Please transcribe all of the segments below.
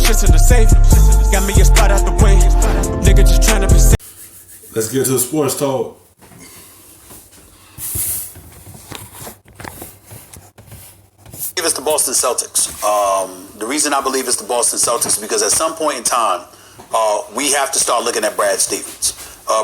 shit's in the safe. Got me a spot out the way. Nigga just tryna be safe. Let's get to the sports talk. It's the Boston Celtics. The reason I believe it's the Boston Celtics is because at some point in time, we have to start looking at Brad Stevens.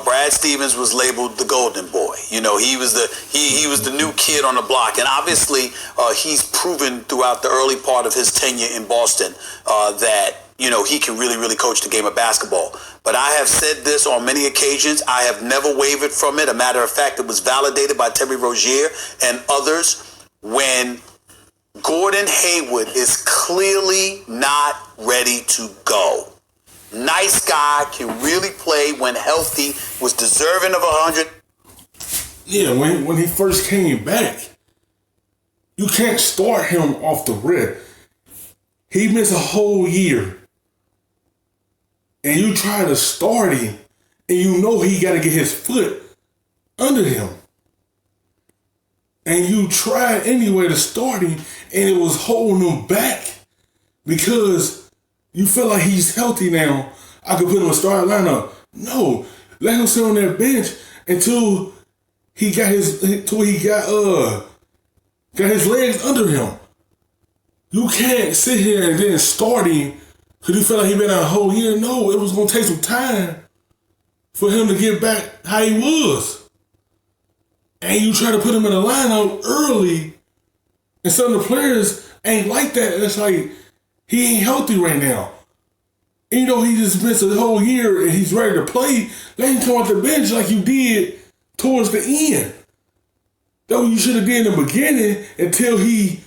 Brad Stevens was labeled the golden boy. You know, he was the new kid on the block, and obviously he's proven throughout the early part of his tenure in Boston that he can really coach the game of basketball. But I have said this on many occasions. I have never wavered from it. A matter of fact, it was validated by Terry Rozier and others when Gordon Hayward is clearly not ready to go. Nice guy, can really play when healthy, was deserving of 100. Yeah, when he first came back, you can't start him off the rip. He missed a whole year. And you try to start him, and you know he got to get his foot under him. And you tried anyway to start him, and it was holding him back because you feel like he's healthy now. I could put him in a starting lineup. No, let him sit on that bench until he got his legs under him. You can't sit here and then start him because you feel like he been out a whole year. No, it was gonna take some time for him to get back how he was. And you try to put him in a lineup early, and some of the players ain't like that. It's like, he ain't healthy right now. And he just missed a whole year and he's ready to play. Let him come off the bench like you did towards the end. That's what you should have did in the beginning until he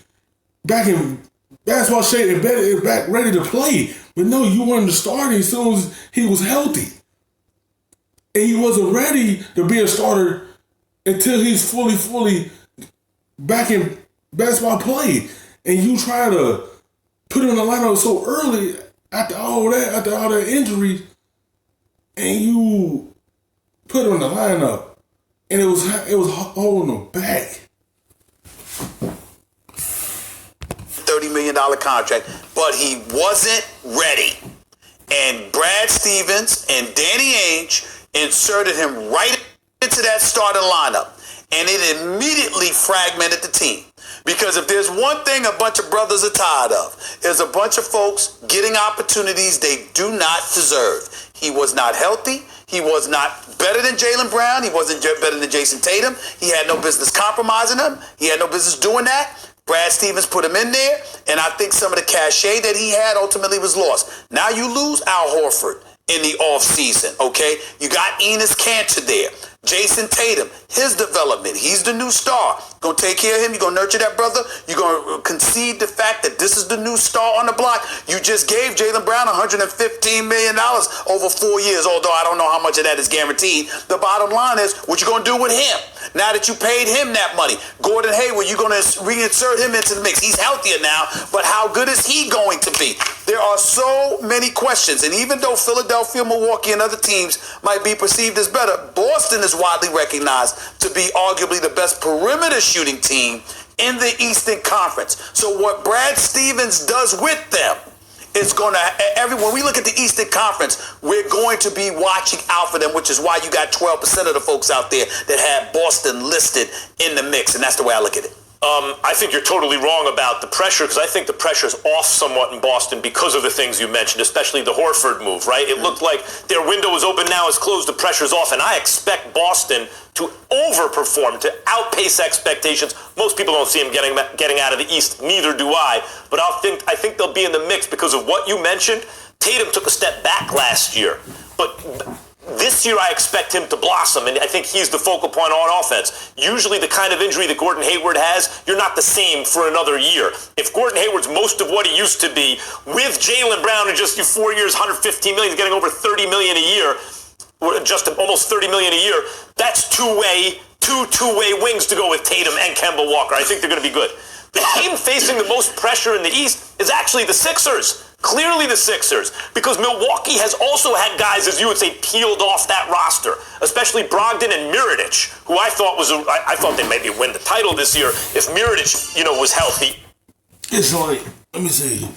back in basketball shape and back ready to play. But no, you wanted to start him as soon as he was healthy. And he wasn't ready to be a starter until he's fully back in basketball play. And you try to put him in the lineup so early after all that injury, and you put him in the lineup, and it was holding him back. $30 million contract, but he wasn't ready. And Brad Stevens and Danny Ainge inserted him right into that starting lineup, and it immediately fragmented the team. Because if there's one thing a bunch of brothers are tired of, is a bunch of folks getting opportunities they do not deserve. He was not healthy. He was not better than Jaylen Brown. He wasn't better than Jayson Tatum. He had no business compromising him. He had no business doing that. Brad Stevens put him in there, and I think some of the cachet that he had ultimately was lost. Now you lose Al Horford in the offseason, okay? You got Enes Kanter there. Jayson Tatum, his development. He's the new star. Gonna take care of him. You're gonna nurture that brother. You're gonna concede the fact that this is the new star on the block. You just gave Jaylen Brown $115 million over 4 years, although I don't know how much of that is guaranteed. The bottom line is, what you gonna do with him? Now that you paid him that money, Gordon Hayward, you're gonna reinsert him into the mix. He's healthier now, but how good is he going to be? There are so many questions, and even though Philadelphia, Milwaukee, and other teams might be perceived as better, Boston is widely recognized to be arguably the best perimeter shooting team in the Eastern Conference. So what Brad Stevens does with them is going to, when we look at the Eastern Conference, we're going to be watching out for them, which is why you got 12% of the folks out there that have Boston listed in the mix, and that's the way I look at it. I think you're totally wrong about the pressure, because I think the pressure's off somewhat in Boston because of the things you mentioned, especially the Horford move, right? It looked like their window was open, now it's closed, the pressure's off, and I expect Boston to overperform, to outpace expectations. Most people don't see them getting out of the East, neither do I, but I think they'll be in the mix because of what you mentioned. Tatum took a step back last year, but this year I expect him to blossom, and I think he's the focal point on offense. Usually the kind of injury that Gordon Hayward has, you're not the same for another year. If Gordon Hayward's most of what he used to be, with Jaylen Brown in just 4 years, $115 million, he's getting over $30 million a year, or just almost $30 million a year, that's two-way wings to go with Tatum and Kemba Walker. I think they're going to be good. The team facing the most pressure in the East is actually the Sixers. Clearly the Sixers, because Milwaukee has also had guys, as you would say, peeled off that roster, especially Brogdon and Mirotic, who I thought they maybe win the title this year if Mirotic, was healthy. It's like, let me see.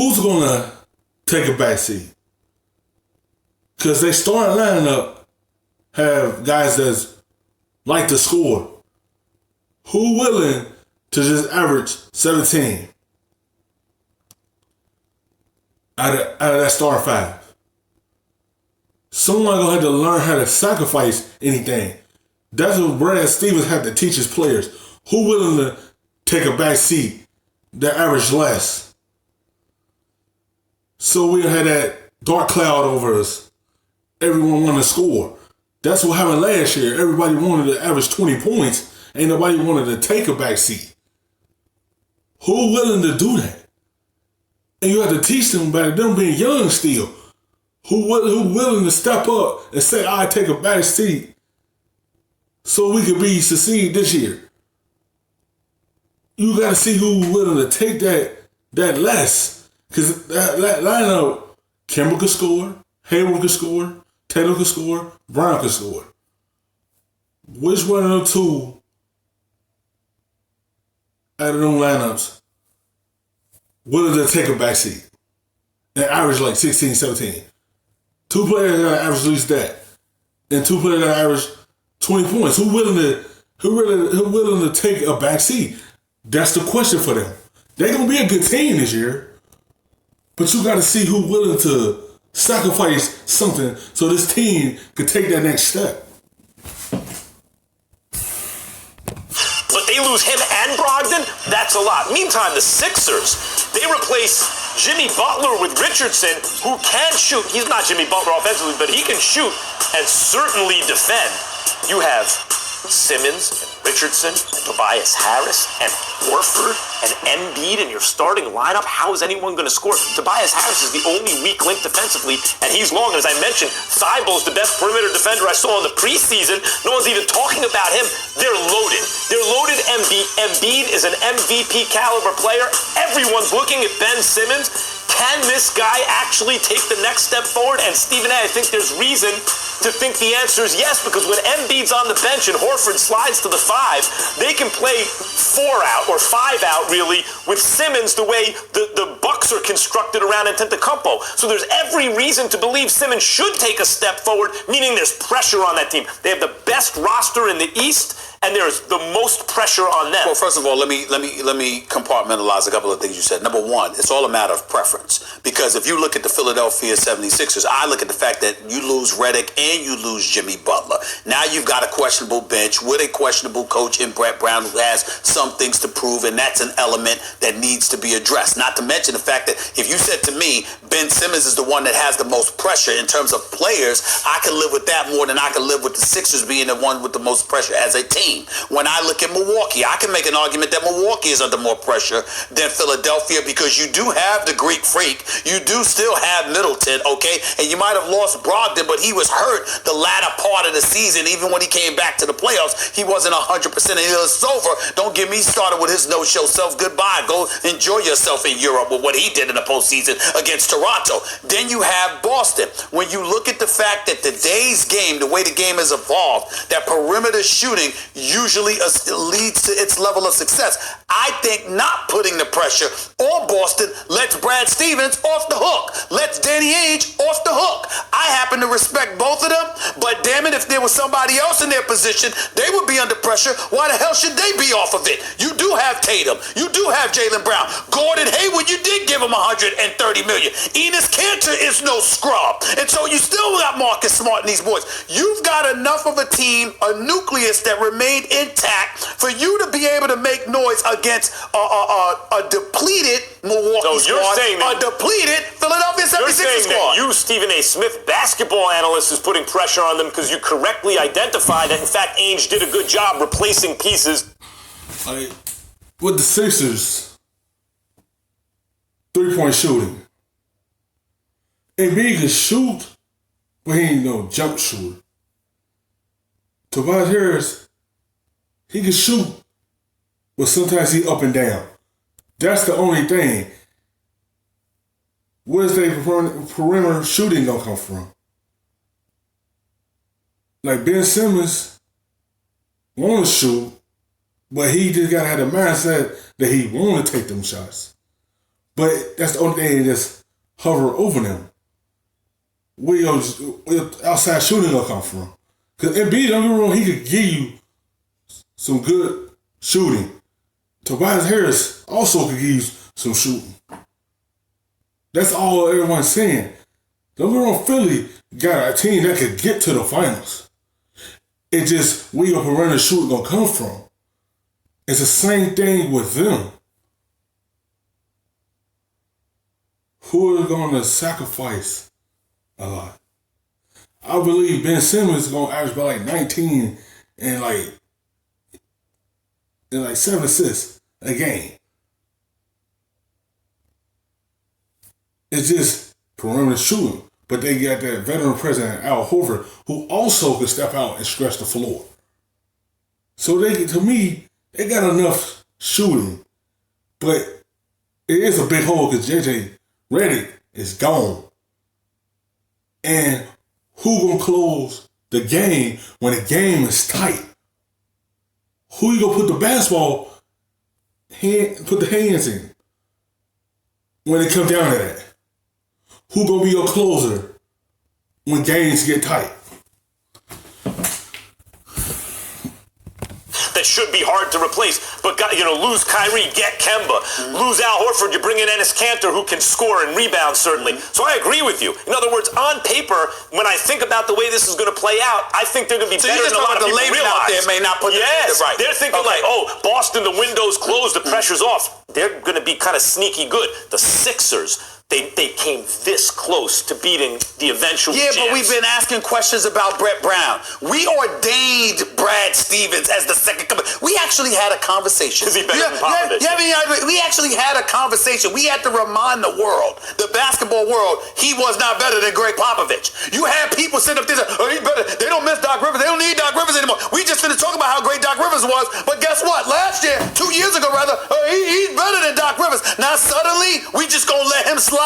who's going to take a backseat? Because they starting lineup have guys that's like to score. Who willing to just average 17 out of that starting five? Someone gonna have to learn how to sacrifice anything. That's what Brad Stevens had to teach his players. Who willing to take a back seat that average less? So we had that dark cloud over us. Everyone wanted to score. That's what happened last year. Everybody wanted to average 20 points. Ain't nobody wanted to take a back seat. Who willing to do that? And you have to teach them about them being young still. Who willing to step up and say, I take a back seat so we could succeed this year. You got to see who's willing to take that less. Because that lineup, Kemba could score, Hayward could score, Tatum could score, Brown could score. Which one of the two out of them lineups willing to take a backseat and average like 16, 17? Two players got to average at least that. And two players got to average 20 points. Who willing to take a backseat? That's the question for them. They're going to be a good team this year. But you got to see who's willing to sacrifice something so this team could take that next step. But they lose him and Brogdon? That's a lot. Meantime, the Sixers, they replace Jimmy Butler with Richardson, who can shoot. He's not Jimmy Butler offensively, but he can shoot and certainly defend. You have Simmons and Richardson and Tobias Harris and Horford and Embiid in your starting lineup. How is anyone going to score? Tobias Harris is the only weak link defensively, and he's long. As I mentioned, Thibault's the best perimeter defender I saw in the preseason. No one's even talking about him. They're loaded. They're loaded. Embiid is an MVP caliber player. Everyone's looking at Ben Simmons. Can this guy actually take the next step forward? And Stephen A., I think there's reason to think the answer is yes, because when Embiid's on the bench and Horford slides to the 5, they can play 4 out or 5 out, really, with Simmons the way the Bucks are constructed around Antetokounmpo. So there's every reason to believe Simmons should take a step forward, meaning there's pressure on that team. They have the best roster in the East, and there's the most pressure on them. Well, first of all, let me compartmentalize a couple of things you said. Number one, it's all a matter of preference. Because if you look at the Philadelphia 76ers, I look at the fact that you lose Redick and you lose Jimmy Butler. Now you've got a questionable bench with a questionable coach in Brett Brown who has some things to prove, and that's an element that needs to be addressed. Not to mention the fact that if you said to me, Ben Simmons is the one that has the most pressure in terms of players, I can live with that more than I can live with the Sixers being the one with the most pressure as a team. When I look at Milwaukee, I can make an argument that Milwaukee is under more pressure than Philadelphia because you do have the Greek freak. You do still have Middleton, okay? And you might have lost Brogdon, but he was hurt the latter part of the season. Even when he came back to the playoffs, he wasn't 100%. And it was over. Don't get me started with his no-show self. Goodbye. Go enjoy yourself in Europe with what he did in the postseason against Toronto. Then you have Boston. When you look at the fact that today's game, the way the game has evolved, that perimeter shooting usually leads to its level of success. I think not putting the pressure on Boston lets Brad Stevens off the hook, lets Danny Ainge off the hook. I happen to respect both of them, but damn it, if there was somebody else in their position, they would be under pressure. Why the hell should they be off of it? You do have Tatum. You do have Jaylen Brown. Gordon Hayward, you did give him $130 million. Enes Kanter is no scrub. And so you still got Marcus Smart and these boys. You've got enough of a team, a nucleus that remains intact for you to be able to make noise against a depleted Milwaukee squad, a depleted Philadelphia 76ers squad. You, Stephen A. Smith, basketball analyst, is putting pressure on them because you correctly identified that, in fact, Ainge did a good job replacing pieces. With the Sixers, 3-point shooting. Embiid can shoot, but he ain't no jump shooter. Tobias Harris, he can shoot, but sometimes he up and down. That's the only thing. Where's their perimeter shooting gonna come from? Like Ben Simmons want to shoot, but he just gotta have the mindset that he want to take them shots. But that's the only thing that just hover over them. Where your outside shooting gonna come from? Because Embiid, don't get me wrong, he could give you some good shooting. Tobias Harris also could give you some shooting. That's all everyone's saying. Don't get me wrong, Philly got a team that could get to the finals. It's just where your perimeter shooting gonna come from. It's the same thing with them. Who are gonna sacrifice a lot? I believe Ben Simmons is gonna average about like 19 and like 7 assists a game. It's just perimeter shooting. But they got that veteran president, Al Horford, who also could step out and stretch the floor. So to me, they got enough shooting. But it is a big hole because JJ Redick is gone. And who gonna close the game when the game is tight? Who you gonna put the basketball put the hands in when it comes down to that? Who gonna be your closer when games get tight? That should be hard to replace, but lose Kyrie, get Kemba, lose Al Horford, you bring in Enes Kanter, who can score and rebound certainly. So I agree with you. In other words, on paper, when I think about the way this is going to play out, I think they're going to be better than a lot of people realize. Out there may not put yes, right. They're thinking Boston, the window's closed, the pressure's off. They're going to be kind of sneaky good. The Sixers, they came this close to beating the eventual champs. But we've been asking questions about Brett Brown. We ordained Brad Stevens as the second coming. We actually had a conversation. Is he better than Popovich? We actually had a conversation. We had to remind the world, the basketball world, he was not better than Greg Popovich. You had people sitting up there saying, he's better. They don't miss Doc Rivers. They don't need Doc Rivers anymore. We just finished talking about how great Doc Rivers was, but guess what? Last year, 2 years ago rather, he's better than Doc Rivers. Now suddenly, we just gonna let him slide?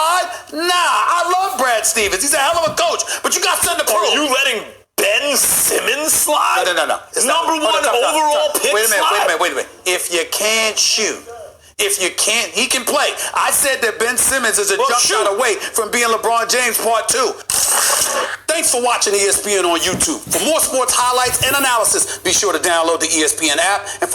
Nah, I love Brad Stevens. He's a hell of a coach, but you got something to prove. Are you letting Ben Simmons slide? No. Number one overall pick slide? Wait a minute. If you can't shoot, he can play. I said that Ben Simmons is a jump shot away from being LeBron James Part 2. Thanks for watching ESPN on YouTube. For more sports highlights and analysis, be sure to download the ESPN app and